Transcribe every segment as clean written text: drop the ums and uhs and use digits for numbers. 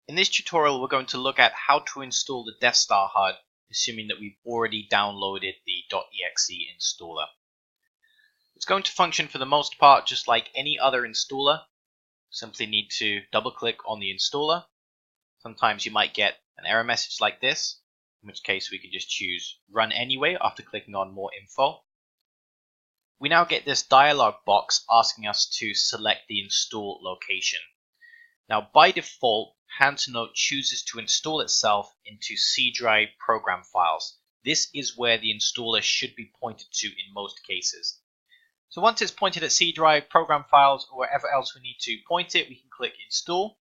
In this tutorial, we're going to look at how to install the Death Star HUD, assuming that we've already downloaded the .exe installer. It's going to function for the most part just like any other installer. Simply need to double click on the installer. Sometimes you might get an error message like this, in which case we can just choose Run Anyway after clicking on More Info. We now get this dialog box asking us to select the install location. Now, by default, HandToNote chooses to install itself into C drive program files. This is where the installer should be pointed to in most cases. So once it's pointed at C drive program files or wherever else we need to point it, we can click Install,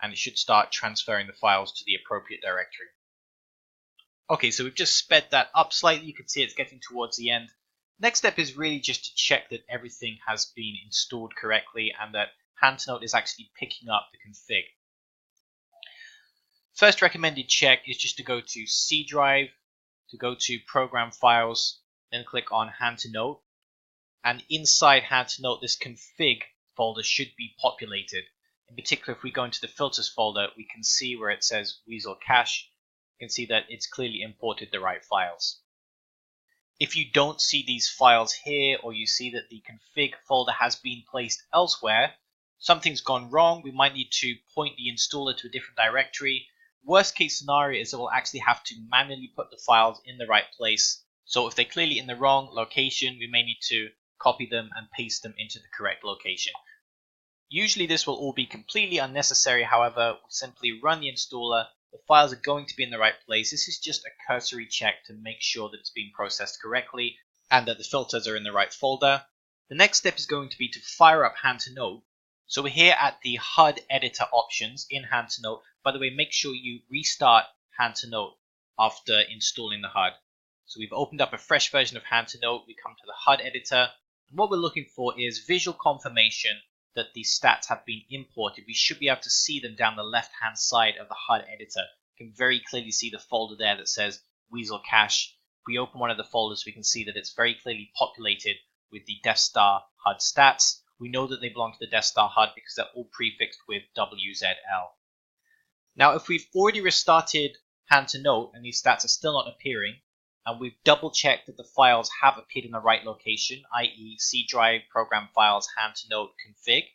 and it should start transferring the files to the appropriate directory. Okay, so we've just sped that up slightly. You can see it's getting towards the end. Next step is really just to check that everything has been installed correctly and that HandToNote is actually picking up the config. First recommended check is just to go to C drive, to go to program files, then click on HandToNote. And inside HandToNote, this config folder should be populated. In particular, if we go into the filters folder, we can see where it says Weasel Cache. You can see that it's clearly imported the right files. If you don't see these files here, or you see that the config folder has been placed elsewhere, something's gone wrong. We might need to point the installer to a different directory. Worst case scenario is it will actually have to manually put the files in the right place. So if they're clearly in the wrong location, we may need to copy them and paste them into the correct location. Usually this will all be completely unnecessary. However, we simply run the installer. The files are going to be in the right place. This is just a cursory check to make sure that it's being processed correctly and that the filters are in the right folder. The next step is going to be to fire up HandToNote. So we're here at the HUD editor options in HandToNote. By the way, make sure you restart HandToNote after installing the HUD. So we've opened up a fresh version of HandToNote. We come to the HUD editor. And what we're looking for is visual confirmation that the stats have been imported. We should be able to see them down the left-hand side of the HUD editor. You can very clearly see the folder there that says Weasel Cache. If we open one of the folders, we can see that it's very clearly populated with the Death Star HUD stats. We know that they belong to the Death Star HUD because they're all prefixed with WZL. Now, if we've already restarted HandToNote and these stats are still not appearing, and we've double-checked that the files have appeared in the right location, i.e. C drive, program files, HandToNote, config,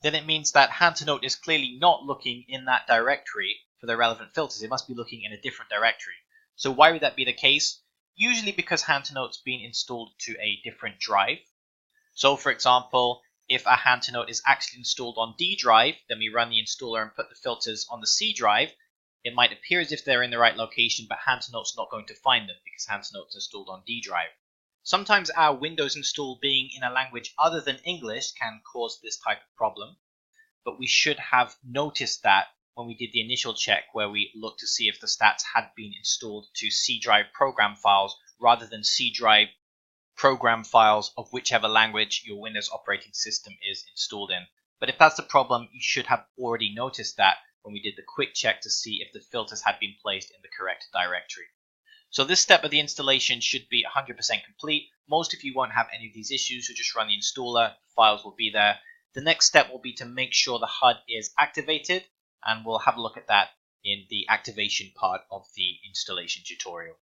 then it means that HandToNote is clearly not looking in that directory for the relevant filters. It must be looking in a different directory. So why would that be the case? Usually because HandToNote's been installed to a different drive. So for example, if a HandToNote is actually installed on D drive, then we run the installer and put the filters on the C drive. It might appear as if they're in the right location, but HandToNote's not going to find them because HandToNote's installed on D drive. Sometimes our Windows install being in a language other than English can cause this type of problem, but we should have noticed that when we did the initial check where we looked to see if the stats had been installed to C drive program files rather than C drive program files of whichever language your Windows operating system is installed in. But if that's the problem, you should have already noticed that when we did the quick check to see if the filters had been placed in the correct directory. So this step of the installation should be 100% complete. Most of you won't have any of these issues, so just run the installer, the files will be there. The next step will be to make sure the HUD is activated, and we'll have a look at that in the activation part of the installation tutorial.